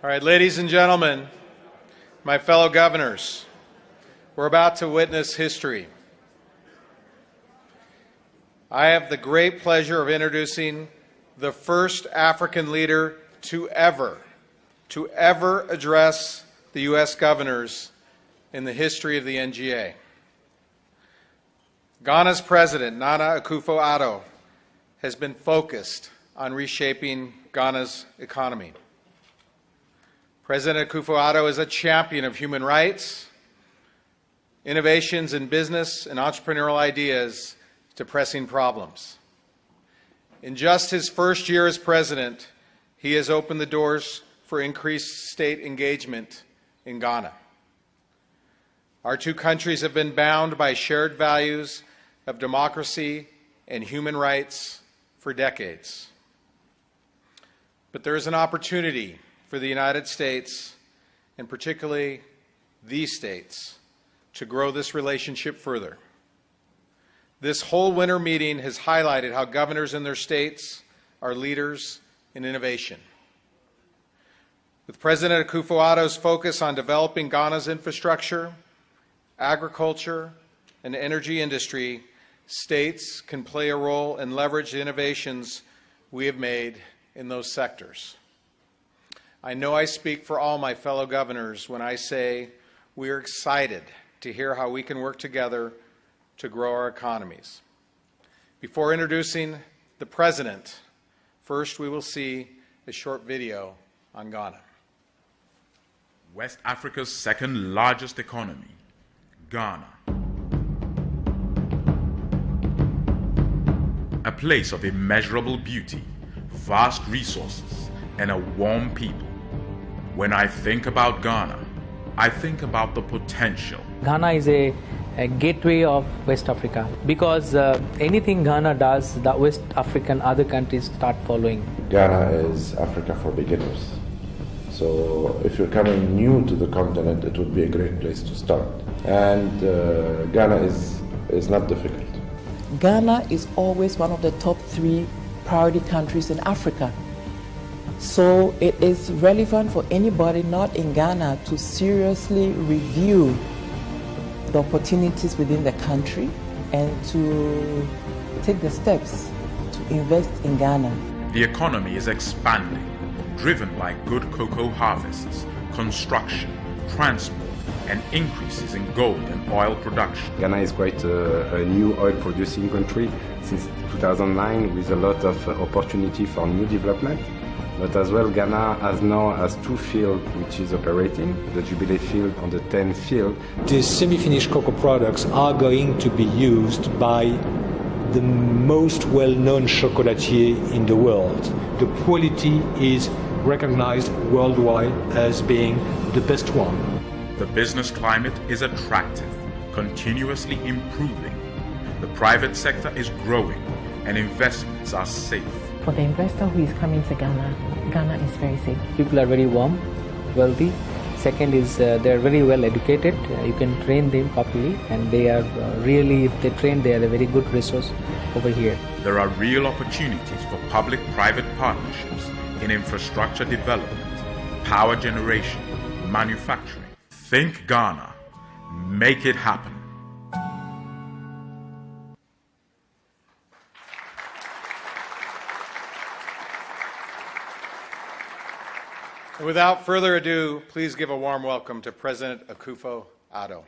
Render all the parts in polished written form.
All right, ladies and gentlemen, my fellow governors, we're about to witness history. I have the great pleasure of introducing the first African leader to ever address the U.S. governors in the history of the NGA. Ghana's president, Nana Akufo-Addo, has been focused on reshaping Ghana's economy. President Akufo-Addo is a champion of human rights, innovations in business, and entrepreneurial ideas to pressing problems. In just his first year as president, he has opened the doors for increased state engagement in Ghana. Our two countries have been bound by shared values of democracy and human rights for decades. But there is an opportunity for the United States, and particularly these states, to grow this relationship further. This whole winter meeting has highlighted how governors in their states are leaders in innovation. With President Akufo-Addo's focus on developing Ghana's infrastructure, agriculture, and energy industry, states can play a role and leverage the innovations we have made in those sectors. I know I speak for all my fellow governors when I say we are excited to hear how we can work together to grow our economies. Before introducing the President, first we will see a short video on Ghana. West Africa's second largest economy, Ghana. A place of immeasurable beauty, vast resources, and a warm people. When I think about Ghana, I think about the potential. Ghana is a gateway of West Africa because anything Ghana does, the West African other countries start following. Ghana is Africa for beginners. So if you're coming new to the continent, it would be a great place to start. And Ghana is not difficult. Ghana is always one of the top 3 priority countries in Africa. So it is relevant for anybody not in Ghana to seriously review the opportunities within the country and to take the steps to invest in Ghana. The economy is expanding, driven by good cocoa harvests, construction, transport, and increases in gold and oil production. Ghana is quite a new oil-producing country since 2009 with a lot of opportunity for new development. But as well, Ghana now has 2 fields which is operating, the Jubilee field and the 10 field. These semi-finished cocoa products are going to be used by the most well-known chocolatier in the world. The quality is recognized worldwide as being the best one. The business climate is attractive, continuously improving. The private sector is growing, and investments are safe. For the investor who is coming to Ghana, Ghana is very safe. People are very warm, wealthy. Second is they're very well educated. You can train them properly, and they are really, if they train, they are a very good resource over here. There are real opportunities for public-private partnerships in infrastructure development, power generation, manufacturing. Think Ghana. Make it happen. And without further ado, please give a warm welcome to President Akufo-Addo.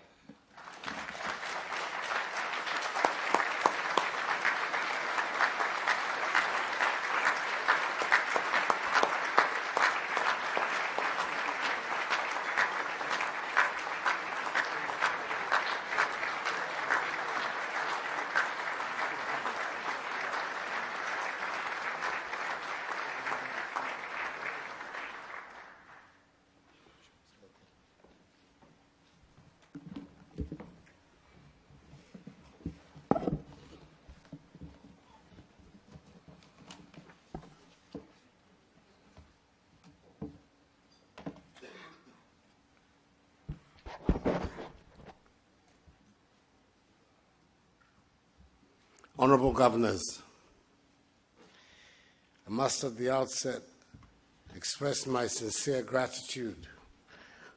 Honorable Governors, I must at the outset express my sincere gratitude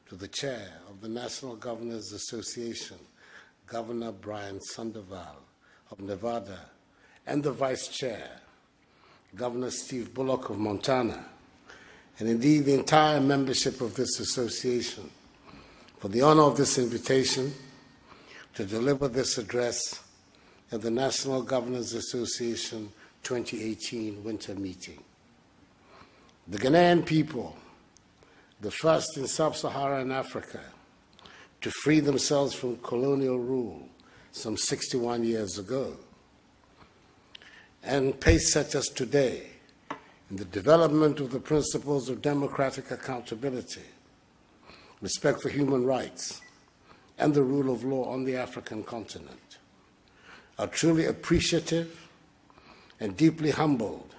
to the Chair of the National Governors Association, Governor Brian Sandoval of Nevada, and the Vice Chair, Governor Steve Bullock of Montana, and indeed the entire membership of this association, for the honor of this invitation to deliver this address at the National Governors Association 2018 Winter Meeting. The Ghanaian people, the first in sub-Saharan Africa to free themselves from colonial rule some 61 years ago, and pace setters today in the development of the principles of democratic accountability, respect for human rights, and the rule of law on the African continent, are truly appreciative and deeply humbled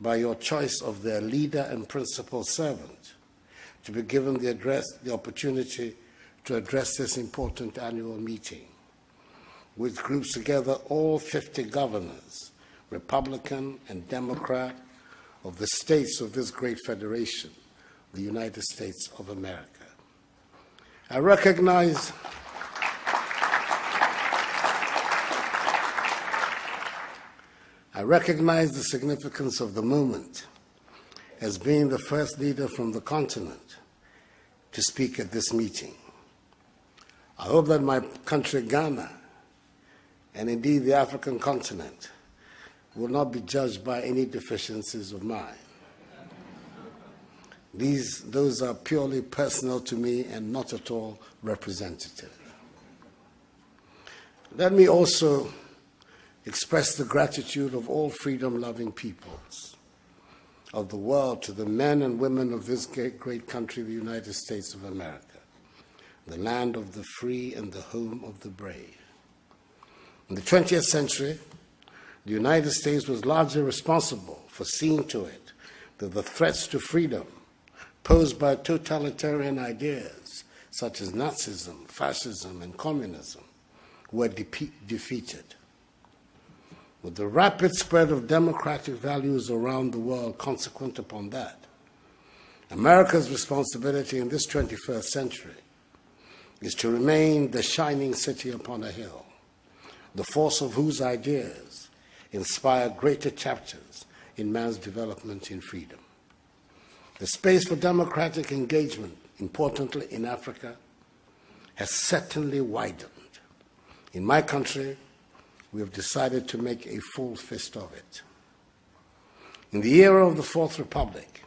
by your choice of their leader and principal servant to be given the opportunity to address this important annual meeting, which groups together all 50 governors, Republican and Democrat, of the states of this great federation, the United States of America. I recognize the significance of the moment as being the first leader from the continent to speak at this meeting. I hope that my country, Ghana, and indeed the African continent, will not be judged by any deficiencies of mine. Those are purely personal to me and not at all representative. Let me also express the gratitude of all freedom-loving peoples of the world to the men and women of this great country, the United States of America, the land of the free and the home of the brave. In the 20th century, the United States was largely responsible for seeing to it that the threats to freedom posed by totalitarian ideas such as Nazism, fascism, and communism were defeated. With the rapid spread of democratic values around the world consequent upon that, America's responsibility in this 21st century is to remain the shining city upon a hill, the force of whose ideas inspire greater chapters in man's development in freedom. The space for democratic engagement, importantly in Africa, has certainly widened. In my country, we have decided to make a full fist of it. In the era of the Fourth Republic,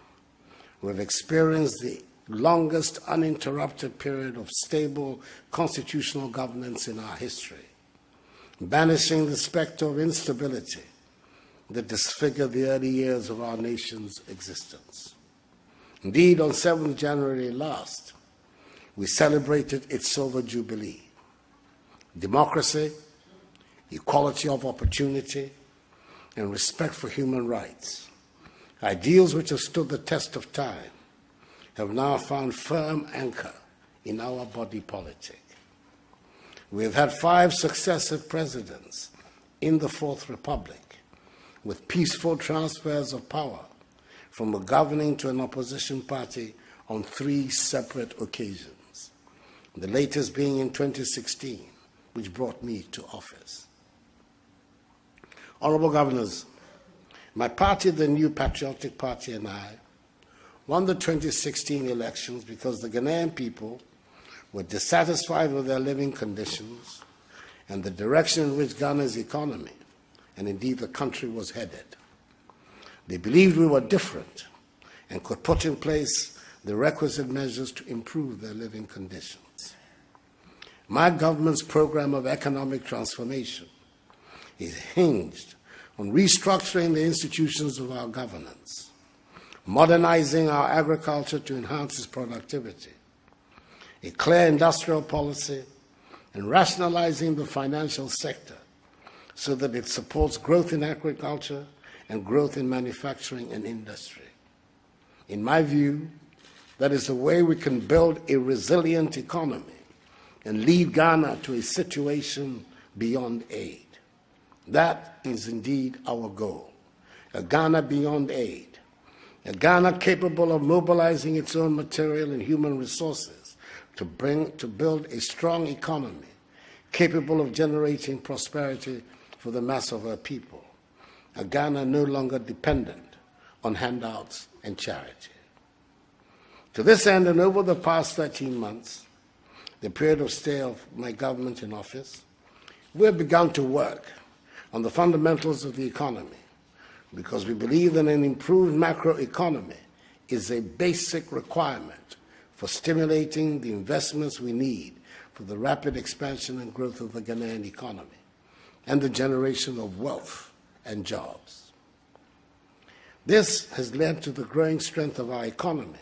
we have experienced the longest uninterrupted period of stable constitutional governance in our history, banishing the specter of instability that disfigured the early years of our nation's existence. Indeed, on 7th January last, we celebrated its silver jubilee. Democracy, equality of opportunity, and respect for human rights, ideals which have stood the test of time, have now found firm anchor in our body politic. We have had 5 successive presidents in the Fourth Republic, with peaceful transfers of power from a governing to an opposition party on 3 separate occasions, the latest being in 2016, which brought me to office. Honorable Governors, my party, the New Patriotic Party, and I won the 2016 elections because the Ghanaian people were dissatisfied with their living conditions and the direction in which Ghana's economy, and indeed the country, was headed. They believed we were different and could put in place the requisite measures to improve their living conditions. My government's program of economic transformation is hinged on restructuring the institutions of our governance, modernizing our agriculture to enhance its productivity, a clear industrial policy, and rationalizing the financial sector so that it supports growth in agriculture and growth in manufacturing and industry. In my view, that is the way we can build a resilient economy and lead Ghana to a situation beyond aid. That is indeed our goal, a Ghana beyond aid, A Ghana capable of mobilizing its own material and human resources to build a strong economy, capable of generating prosperity for the mass of her people. A Ghana no longer dependent on handouts and charity. To this end, and over the past 13 months, the period of stay of my government in office, we have begun to work on the fundamentals of the economy, because we believe that an improved macroeconomy is a basic requirement for stimulating the investments we need for the rapid expansion and growth of the Ghanaian economy and the generation of wealth and jobs. This has led to the growing strength of our economy,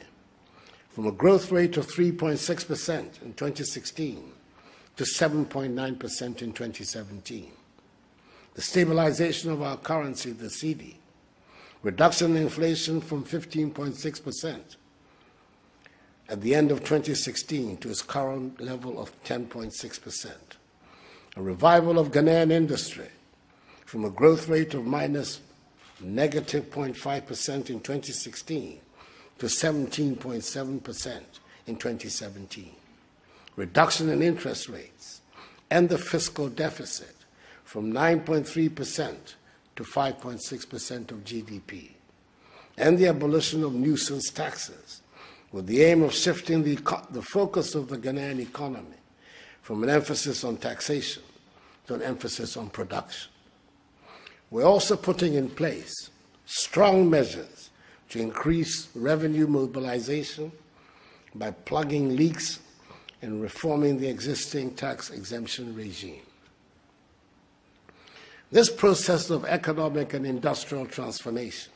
from a growth rate of 3.6% in 2016 to 7.9% in 2017. The stabilization of our currency, the cedi, reduction in inflation from 15.6% at the end of 2016 to its current level of 10.6%. A revival of Ghanaian industry from a growth rate of negative 0.5% in 2016 to 17.7% in 2017. Reduction in interest rates and the fiscal deficit from 9.3% to 5.6% of GDP, and the abolition of nuisance taxes with the aim of shifting the focus of the Ghanaian economy from an emphasis on taxation to an emphasis on production. We're also putting in place strong measures to increase revenue mobilization by plugging leaks and reforming the existing tax exemption regime. This process of economic and industrial transformation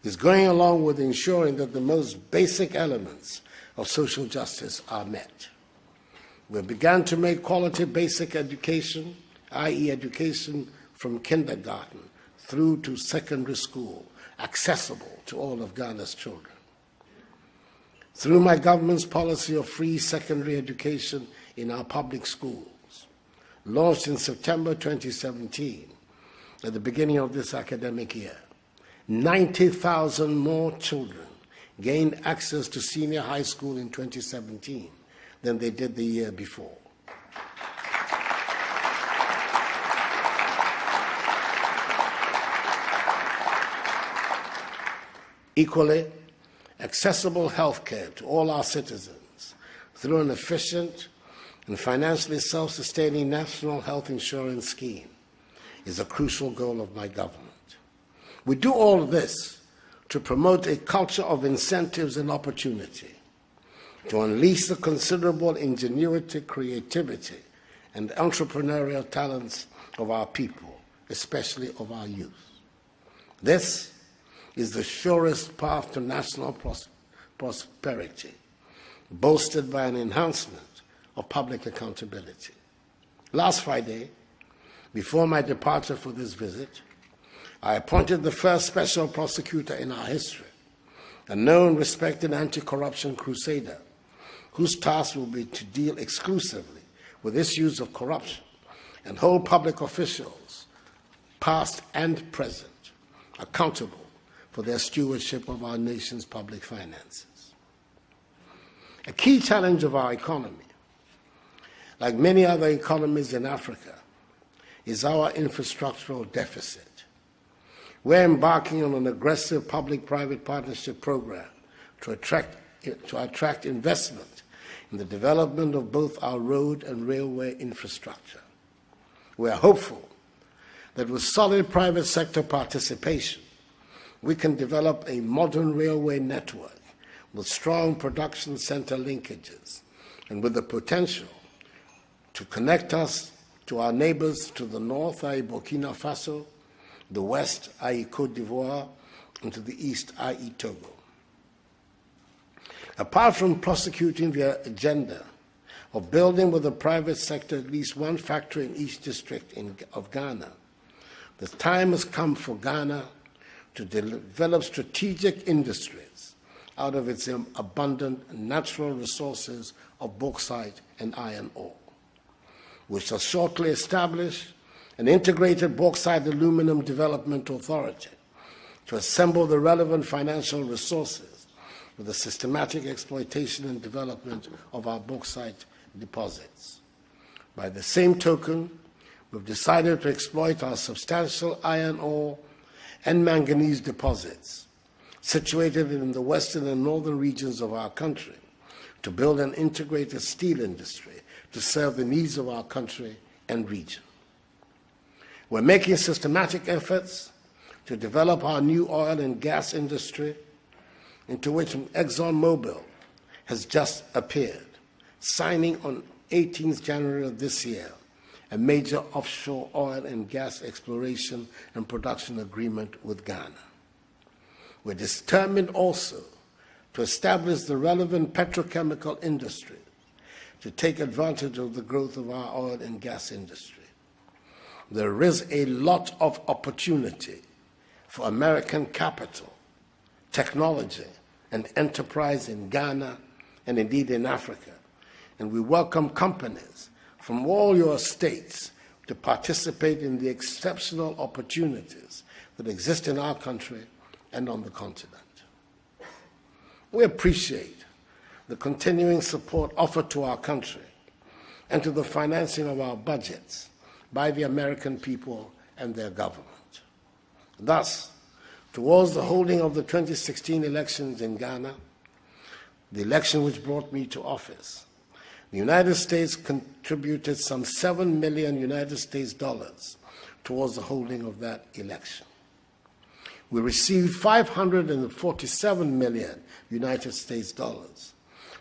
is going along with ensuring that the most basic elements of social justice are met. We began to make quality basic education, i.e. education from kindergarten through to secondary school, accessible to all of Ghana's children. Through my government's policy of free secondary education in our public schools, launched in September 2017, at the beginning of this academic year, 90,000 more children gained access to senior high school in 2017 than they did the year before. Equally, accessible health care to all our citizens through an efficient and financially self-sustaining national health insurance scheme is a crucial goal of my government. We do all of this to promote a culture of incentives and opportunity, to unleash the considerable ingenuity, creativity, and entrepreneurial talents of our people, especially of our youth. This is the surest path to national prosperity, bolstered by an enhancement of public accountability. Last Friday, before my departure for this visit, I appointed the first special prosecutor in our history, a known, respected anti-corruption crusader, whose task will be to deal exclusively with issues of corruption and hold public officials, past and present, accountable for their stewardship of our nation's public finances. A key challenge of our economy, like many other economies in Africa, is our infrastructural deficit. We're embarking on an aggressive public-private partnership program to attract investment in the development of both our road and railway infrastructure. We are hopeful that with solid private sector participation, we can develop a modern railway network with strong production center linkages and with the potential to connect us to our neighbors to the north, i.e. Burkina Faso, the west, i.e. Côte d'Ivoire, and to the east, i.e. Togo. Apart from prosecuting the agenda of building with the private sector at least one factory in each district of Ghana, the time has come for Ghana to develop strategic industries out of its abundant natural resources of bauxite and iron ore. We shall shortly establish an integrated bauxite aluminum development authority to assemble the relevant financial resources for the systematic exploitation and development of our bauxite deposits. By the same token, we've decided to exploit our substantial iron ore and manganese deposits situated in the western and northern regions of our country to build an integrated steel industry to serve the needs of our country and region. We're making systematic efforts to develop our new oil and gas industry, into which ExxonMobil has just appeared, signing on 18th January of this year a major offshore oil and gas exploration and production agreement with Ghana. We're determined also to establish the relevant petrochemical industry to take advantage of the growth of our oil and gas industry. There is a lot of opportunity for American capital, technology, and enterprise in Ghana and indeed in Africa. And we welcome companies from all your states to participate in the exceptional opportunities that exist in our country and on the continent. We appreciate the continuing support offered to our country and to the financing of our budgets by the American people and their government. Thus, towards the holding of the 2016 elections in Ghana, the election which brought me to office, the United States contributed some $7 million towards the holding of that election. We received $547 million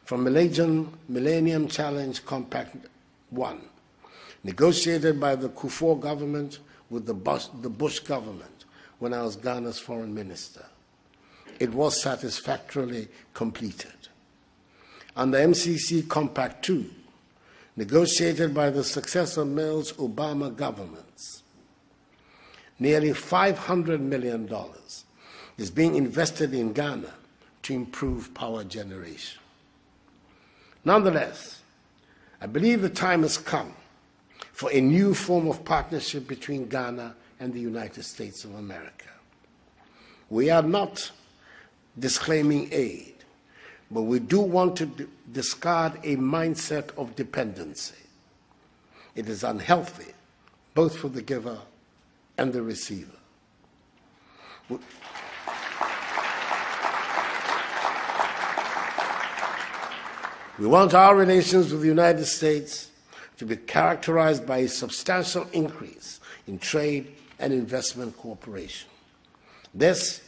from Millennium Challenge Compact 1, negotiated by the Kufuor government with the Bush government when I was Ghana's foreign minister. It was satisfactorily completed. Under MCC Compact 2, negotiated by the successor Mills Obama governments, nearly $500 million is being invested in Ghana to improve power generation. Nonetheless, I believe the time has come for a new form of partnership between Ghana and the United States of America. We are not disclaiming aid, but we do want to discard a mindset of dependency. It is unhealthy, both for the giver and the receiver. We want our relations with the United States to be characterized by a substantial increase in trade and investment cooperation. This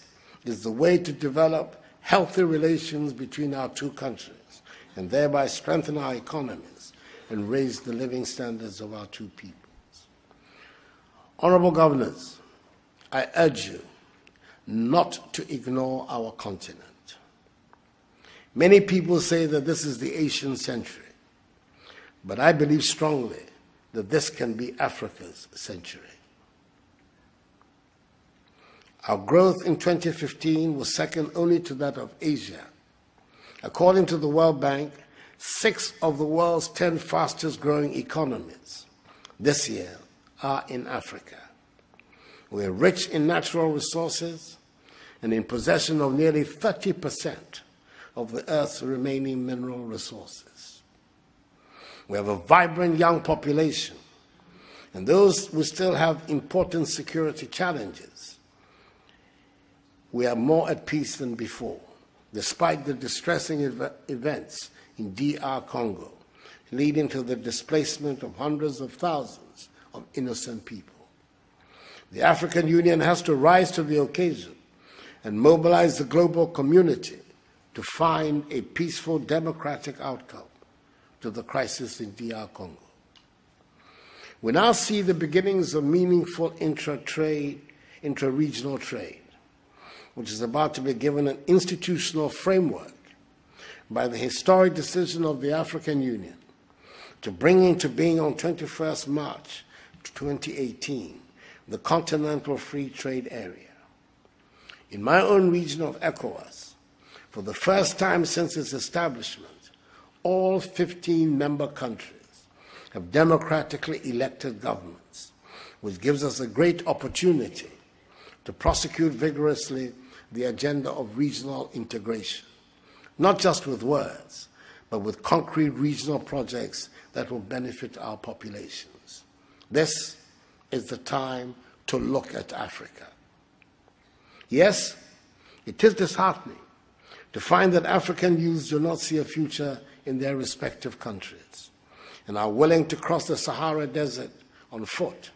is the way to develop healthy relations between our two countries and thereby strengthen our economies and raise the living standards of our two peoples. Honorable Governors, I urge you not to ignore our continent. Many people say that this is the Asian century, but I believe strongly that this can be Africa's century. Our growth in 2015 was second only to that of Asia. According to the World Bank, 6 of the world's 10 fastest growing economies this year are in Africa. We are rich in natural resources and in possession of nearly 30% of the Earth's remaining mineral resources. We have a vibrant young population, and those who still have important security challenges, we are more at peace than before, despite the distressing events in DR Congo, leading to the displacement of hundreds of thousands of innocent people. The African Union has to rise to the occasion and mobilize the global community to find a peaceful, democratic outcome to the crisis in DR Congo. We now see the beginnings of meaningful intra-regional trade, which is about to be given an institutional framework by the historic decision of the African Union to bring into being on 21st March 2018 the Continental Free Trade Area. In my own region of ECOWAS, for the first time since its establishment, all 15 member countries have democratically elected governments, which gives us a great opportunity to prosecute vigorously the agenda of regional integration, not just with words, but with concrete regional projects that will benefit our populations. This is the time to look at Africa. Yes, it is disheartening to find that African youths do not see a future in their respective countries and are willing to cross the Sahara Desert on foot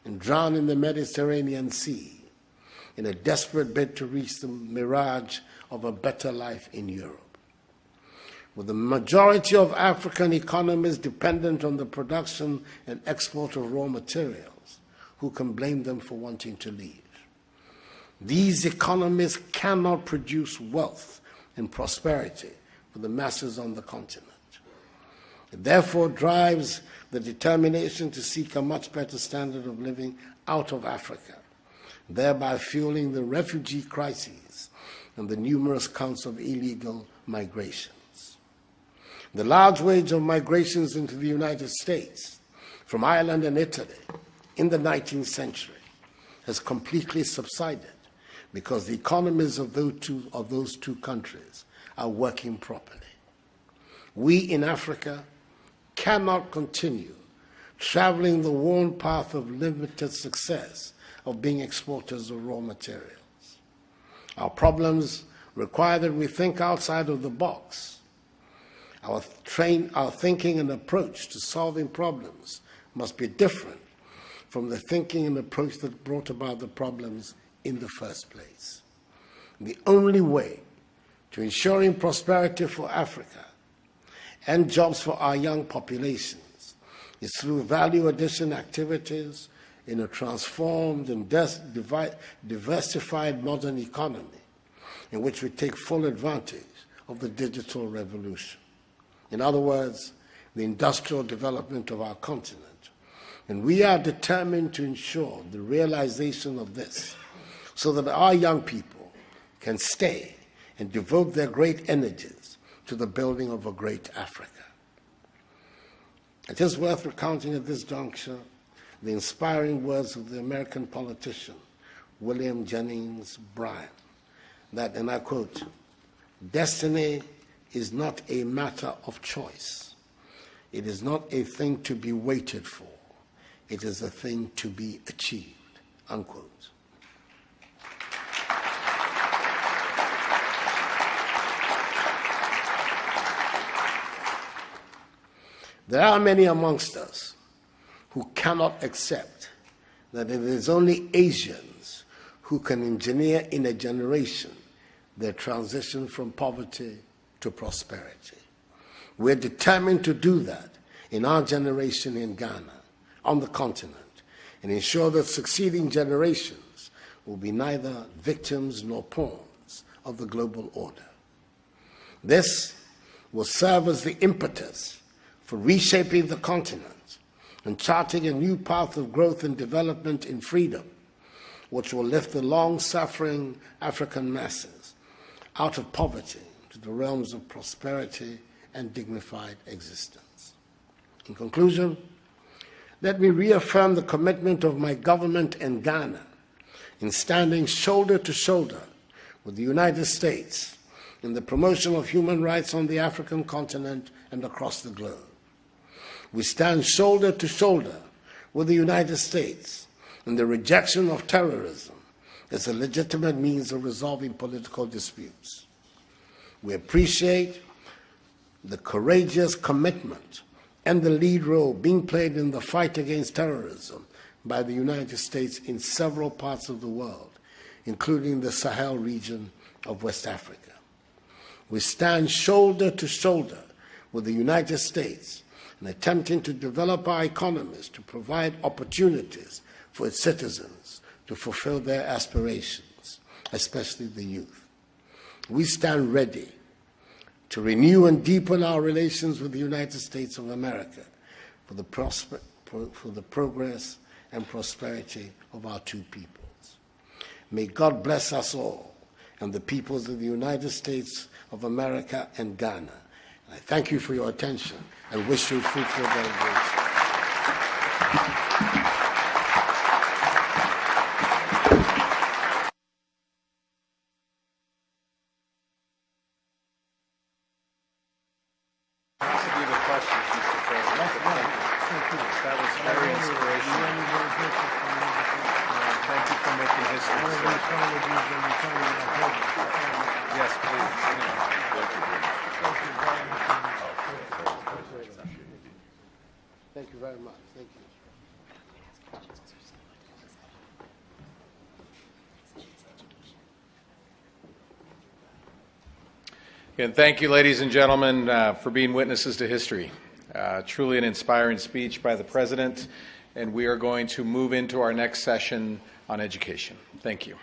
and drown in the Mediterranean Sea in a desperate bid to reach the mirage of a better life in Europe. With the majority of African economies dependent on the production and export of raw materials, who can blame them for wanting to leave? These economies cannot produce wealth and prosperity for the masses on the continent. It therefore drives the determination to seek a much better standard of living out of Africa, thereby fueling the refugee crises and the numerous counts of illegal migrations. The large wave of migrations into the United States from Ireland and Italy in the 19th century has completely subsided because the economies of those two countries are working properly. We in Africa cannot continue traveling the worn path of limited success of being exporters of raw materials. Our problems require that we think outside of the box. Our thinking and approach to solving problems must be different from the thinking and approach that brought about the problems in the first place. The only way to ensuring prosperity for Africa and jobs for our young populations is through value addition activities in a transformed and diversified modern economy in which we take full advantage of the digital revolution. In other words, the industrial development of our continent. And we are determined to ensure the realization of this so that our young people can stay and devote their great energies to the building of a great Africa. It is worth recounting at this juncture the inspiring words of the American politician William Jennings Bryan, that, and I quote, "Destiny is not a matter of choice. It is not a thing to be waited for. It is a thing to be achieved," unquote. There are many amongst us who cannot accept that it is only Asians who can engineer in a generation their transition from poverty to prosperity. We're determined to do that in our generation in Ghana, on the continent, and ensure that succeeding generations will be neither victims nor pawns of the global order. This will serve as the impetus for reshaping the continent and charting a new path of growth and development in freedom, which will lift the long-suffering African masses out of poverty to the realms of prosperity and dignified existence. In conclusion, let me reaffirm the commitment of my government and Ghana in standing shoulder to shoulder with the United States in the promotion of human rights on the African continent and across the globe. We stand shoulder to shoulder with the United States in the rejection of terrorism as a legitimate means of resolving political disputes. We appreciate the courageous commitment and the lead role being played in the fight against terrorism by the United States in several parts of the world, including the Sahel region of West Africa. We stand shoulder to shoulder with the United States in attempting to develop our economies to provide opportunities for its citizens to fulfill their aspirations, especially the youth. We stand ready to renew and deepen our relations with the United States of America for the progress and prosperity of our two peoples. May God bless us all and the peoples of the United States of America and Ghana. And I thank you for your attention and wish you fruitful deliberation. That was very inspirational. Thank you for making history. Yes, please. Thank you very much. Thank you. And thank you, ladies and gentlemen, for being witnesses to history. Truly an inspiring speech by the President, and we are going to move into our next session on education. Thank you.